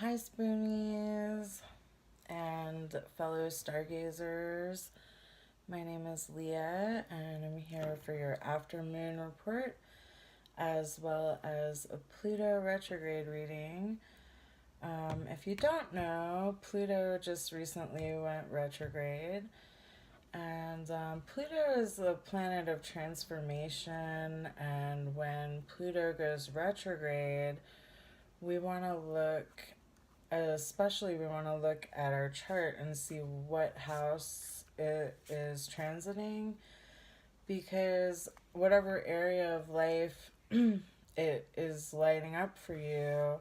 Hi, Spoonies and fellow stargazers. My name is Leah, and I'm here for your afternoon report as well as a Pluto retrograde reading. If you don't know, Pluto just recently went retrograde, and Pluto is the planet of transformation. And when Pluto goes retrograde, we want to look especially we want to look at our chart and see what house it is transiting, because whatever area of life it is lighting up for you,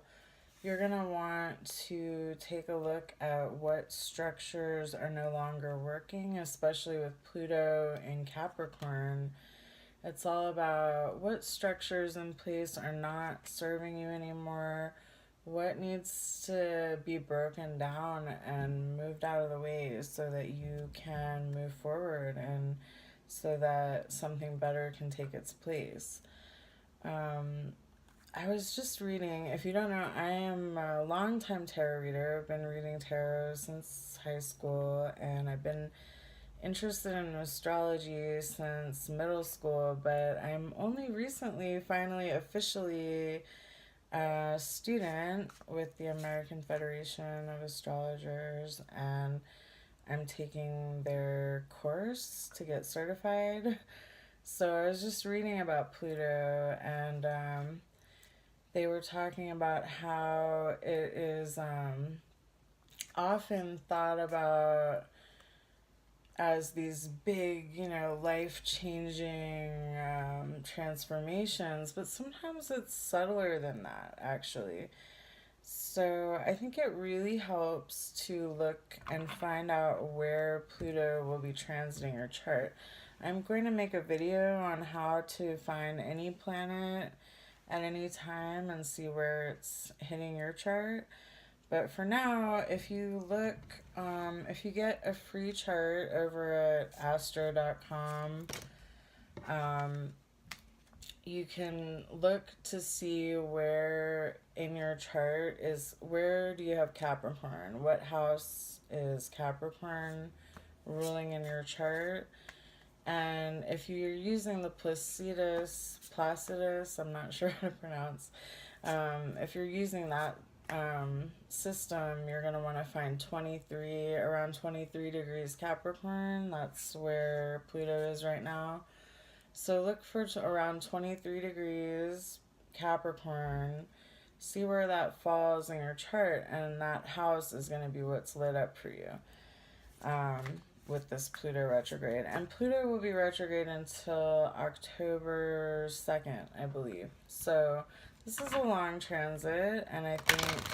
you're going to want to take a look at what structures are no longer working, especially with Pluto in Capricorn. It's all about what structures in place are not serving you anymore, what needs to be broken down and moved out of the way so that you can move forward and so that something better can take its place. I was just reading, if you don't know, I am a longtime tarot reader. I've been reading tarot since high school, and I've been interested in astrology since middle school, but I'm only recently finally officially a student with the American Federation of Astrologers, and I'm taking their course to get certified. So I was just reading about Pluto, and they were talking about how it is often thought about as these big, life-changing transformations, but sometimes it's subtler than that, actually. So I think it really helps to look and find out where Pluto will be transiting your chart. I'm going to make a video on how to find any planet at any time and see where it's hitting your chart. But for now, if you look, if you get a free chart over at astro.com, you can look to see where in your chart where do you have Capricorn? What house is Capricorn ruling in your chart? And if you're using the Placidus, I'm not sure how to pronounce, if you're using that system, you're going to want to find around 23 degrees Capricorn. That's where Pluto is right now. So look for around 23 degrees Capricorn. See where that falls in your chart, and that house is going to be what's lit up for you with this Pluto retrograde. And Pluto will be retrograde until October 2nd, I believe. So this is a long transit, and I think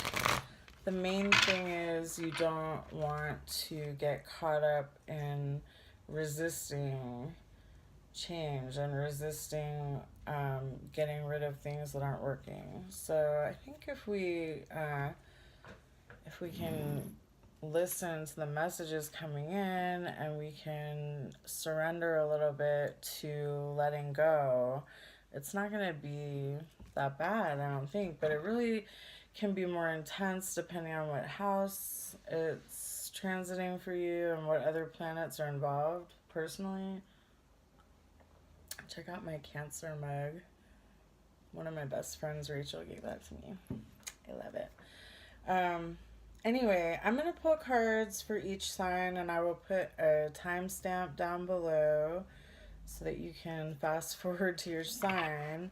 the main thing is you don't want to get caught up in resisting change and resisting getting rid of things that aren't working. So I think if we can listen to the messages coming in and we can surrender a little bit to letting go, it's not going to be that bad, I don't think, but it really can be more intense depending on what house it's transiting for you and what other planets are involved. Personally, check out my Cancer mug. One of my best friends, Rachel, gave that to me. I love it. Anyway, I'm going to pull cards for each sign, and I will put a timestamp down below so that you can fast forward to your sign.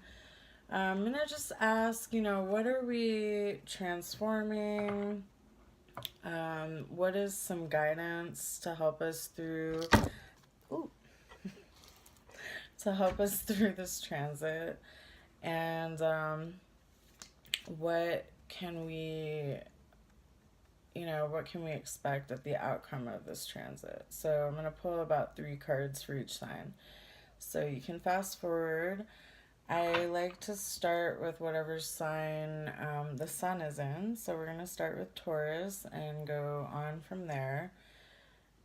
I'm going to just ask, what are we transforming? What is some guidance to help us through... Ooh. to help us through this transit, and what can we expect at the outcome of this transit. So I'm going to pull about 3 cards for each sign, so you can fast forward. I like to start with whatever sign the sun is in, so we're going to start with Taurus and go on from there.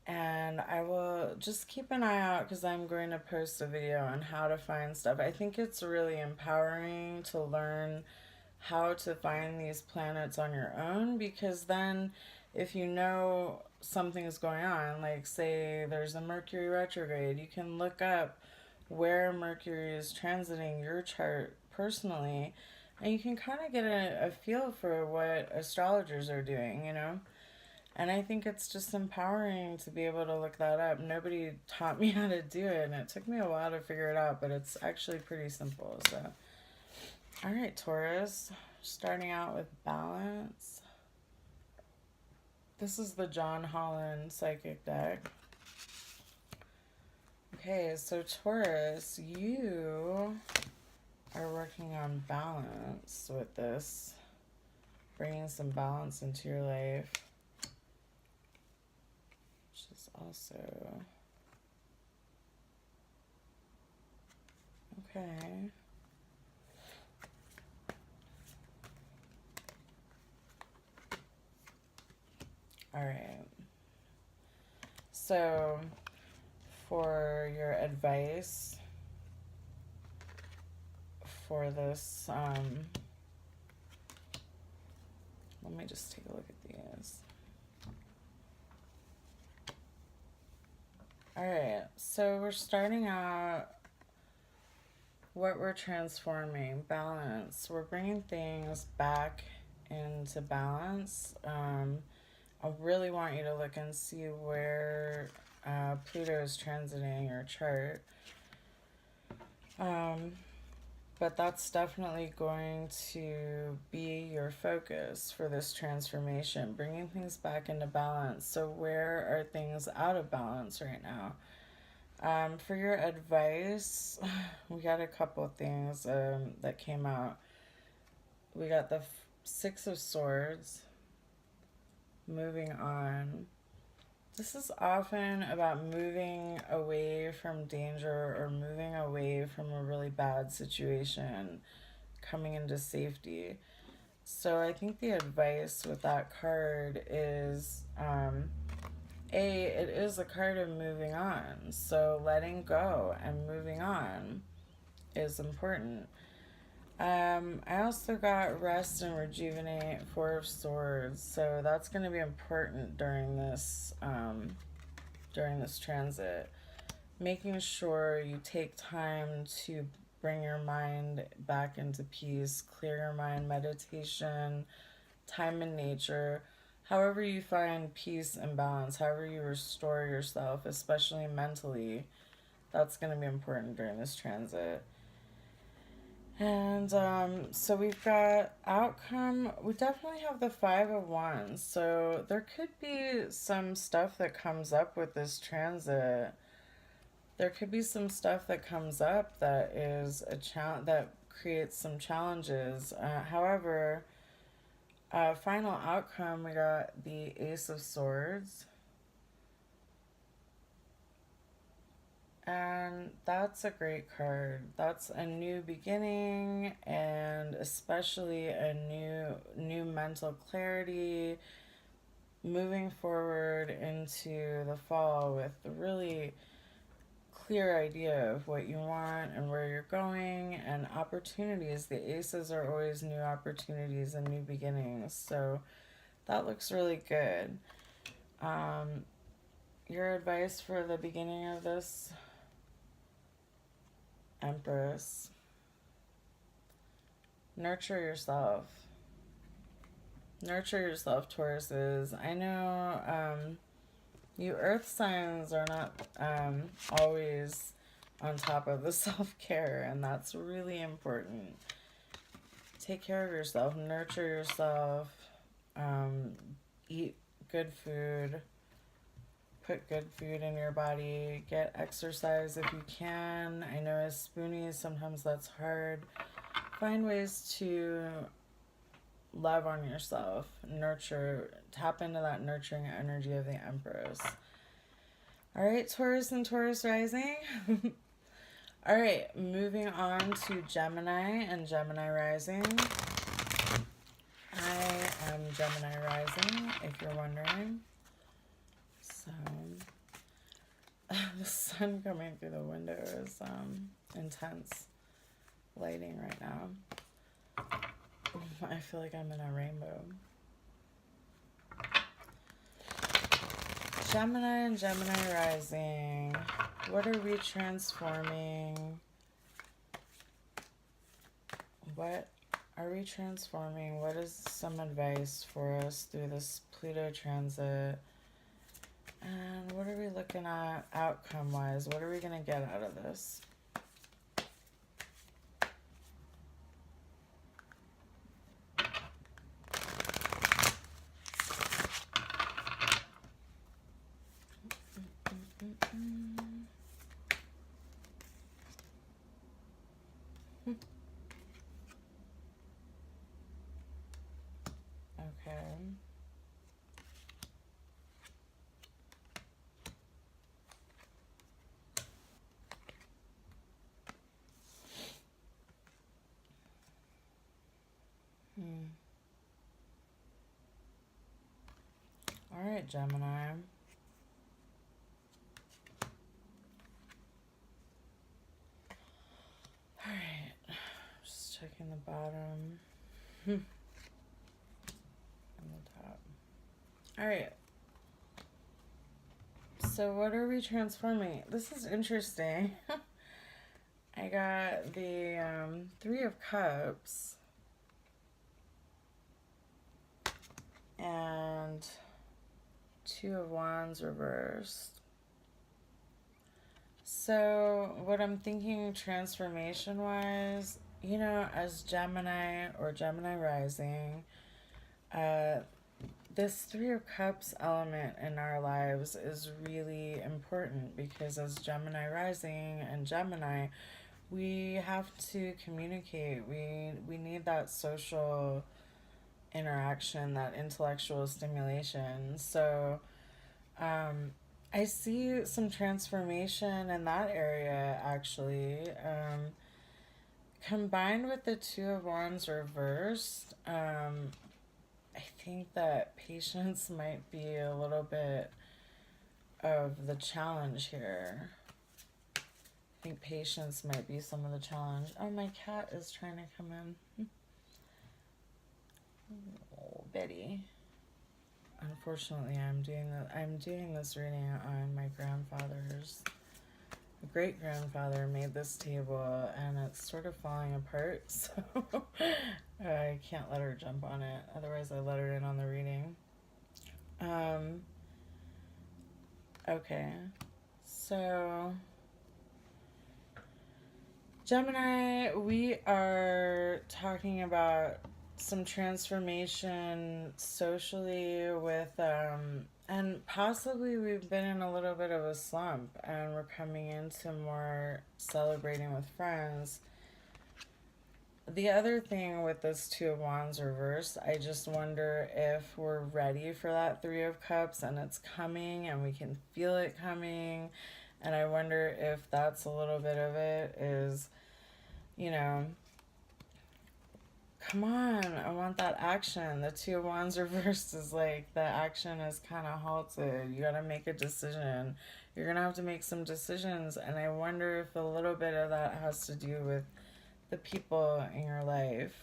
And I will just keep an eye out because I'm going to post a video on how to find stuff. I think it's really empowering to learn how to find these planets on your own, because then if you know something is going on, like say there's a Mercury retrograde, you can look up where Mercury is transiting your chart personally, and you can kind of get a feel for what astrologers are doing, you know? And I think it's just empowering to be able to look that up. Nobody taught me how to do it, and it took me a while to figure it out, but it's actually pretty simple. So, all right, Taurus, starting out with balance. This is the John Holland Psychic deck. Okay, so Taurus, you are working on balance with this, bringing some balance into your life. Also, okay. All right. So, for your advice for this, let me just take a look at these. All right, so we're starting out what we're transforming, balance. We're bringing things back into balance. I really want you to look and see where Pluto is transiting your chart. But that's definitely going to be your focus for this transformation, bringing things back into balance. So where are things out of balance right now? For your advice, we got a couple of things that came out. We got the Six of Swords, moving on. This is often about moving away from danger or moving away from a really bad situation, coming into safety. So I think the advice with that card is, it is a card of moving on. So letting go and moving on is important. I also got rest and rejuvenate, Four of Swords. So that's going to be important during this transit. Making sure you take time to bring your mind back into peace, clear your mind, meditation, time in nature. However you find peace and balance, however you restore yourself, especially mentally, that's going to be important during this transit. And so we've got outcome. We definitely have the Five of Wands. So there could be some stuff that comes up with this transit. There could be some stuff that comes up that is a challenge, that creates some challenges. However, final outcome, we got the Ace of Swords. And that's a great card. That's a new beginning, and especially a new mental clarity, moving forward into the fall with a really clear idea of what you want and where you're going, and opportunities. The aces are always new opportunities and new beginnings, so that looks really good. Your advice for the beginning of this, Empress: nurture yourself. Nurture yourself, Tauruses. I know you earth signs are not always on top of the self-care, and that's really important. Take care of yourself, nurture yourself, eat good food, put good food in your body, get exercise if you can. I know as spoonies, sometimes that's hard. Find ways to love on yourself, nurture, tap into that nurturing energy of the Empress. All right, Taurus and Taurus rising. All right, moving on to Gemini and Gemini rising. I am Gemini rising, if you're wondering. So, the sun coming through the window is intense lighting right now. I feel like I'm in a rainbow. Gemini and Gemini Rising. What are we transforming? What are we transforming? What is some advice for us through this Pluto transit? And what are we looking at outcome-wise? What are we going to get out of this? Okay. All right, Gemini. All right. Just checking the bottom. And the top. All right. So what are we transforming? This is interesting. I got the Three of Cups and Two of Wands reversed. So what I'm thinking transformation-wise, you know, as Gemini or Gemini rising, this Three of Cups element in our lives is really important because as Gemini rising and Gemini, we have to communicate. We need that social interaction, that intellectual stimulation. So I see some transformation in that area actually. Combined with the Two of Wands reversed, I think that patience might be a little bit of the challenge here. I think patience might be some of the challenge. Oh, my cat is trying to come in. Oh, Betty. Unfortunately, I'm doing this reading on my grandfather's. Great grandfather made this table and it's sort of falling apart, so I can't let her jump on it. Otherwise, I let her in on the reading. Okay, so Gemini, we are talking about some transformation socially with and possibly we've been in a little bit of a slump and we're coming into more celebrating with friends. The other thing with this Two of Wands reverse, I just wonder if we're ready for that Three of Cups and it's coming and we can feel it coming. And I wonder if that's a little bit of it is, you know, come on, I want that action. The Two of Wands reversed is like the action is kind of halted. You got to make a decision. You're going to have to make some decisions. And I wonder if a little bit of that has to do with the people in your life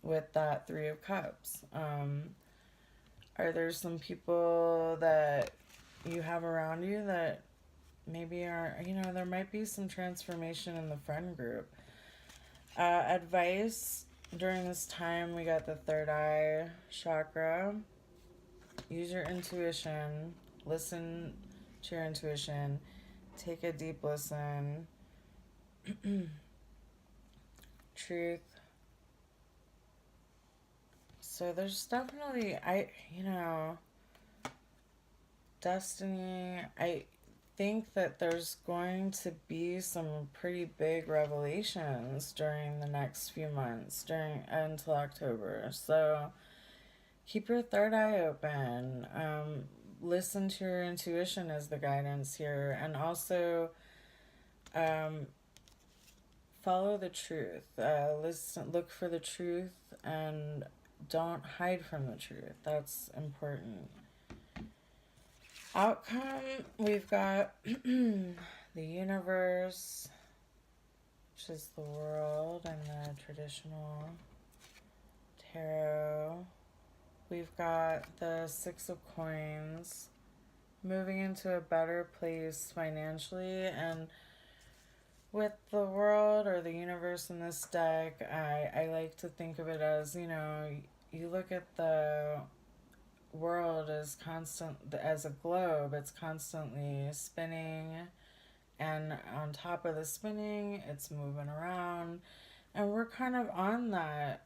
with that Three of Cups. Are there some people that you have around you that maybe are, you know, there might be some transformation in the friend group. Advice during this time, we got the third eye chakra. Use your intuition. Listen to your intuition. Take a deep listen. Truth. So there's definitely, destiny. I think that there's going to be some pretty big revelations during the next few months, until October. So keep your third eye open. Listen to your intuition as the guidance here, and also follow the truth. Look for the truth, and don't hide from the truth. That's important. Outcome, we've got the universe, which is the world and the traditional Tarot, we've got the Six of Coins, moving into a better place financially. And with the world or the universe in this deck, I like to think of it as, you look at the world as as a globe. It's constantly spinning, and on top of the spinning, it's moving around, and we're kind of on that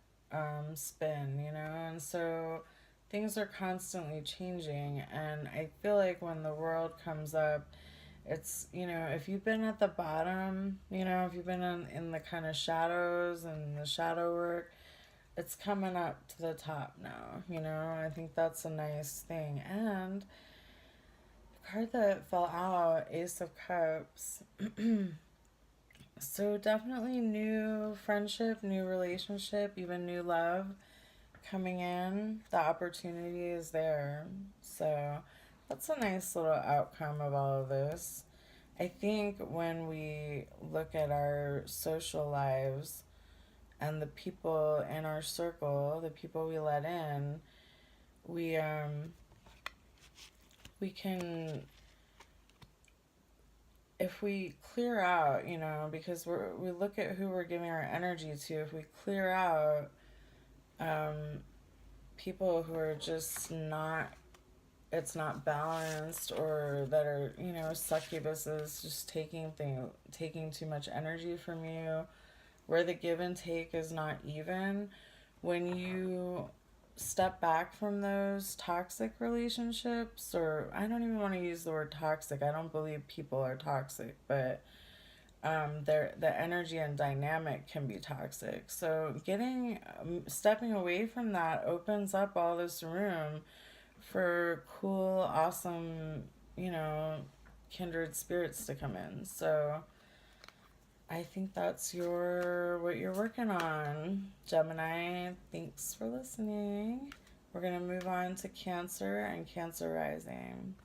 spin, and so things are constantly changing. And I feel like when the world comes up, it's, if you've been at the bottom, if you've been in the kind of shadows and the shadow work, it's coming up to the top now, I think that's a nice thing. And the card that fell out, Ace of Cups. So definitely new friendship, new relationship, even new love coming in. The opportunity is there. So that's a nice little outcome of all of this. I think when we look at our social lives and the people in our circle, the people we let in, we can, if we clear out, because we look at who we're giving our energy to. If we clear out people who are just not, it's not balanced, or that are, succubuses, just taking too much energy from you, where the give and take is not even. When you step back from those toxic relationships, or I don't even want to use the word toxic. I don't believe people are toxic, but the energy and dynamic can be toxic. So stepping away from that opens up all this room for cool, awesome, kindred spirits to come in. So I think that's what you're working on, Gemini. Thanks for listening. We're going to move on to Cancer and Cancer Rising.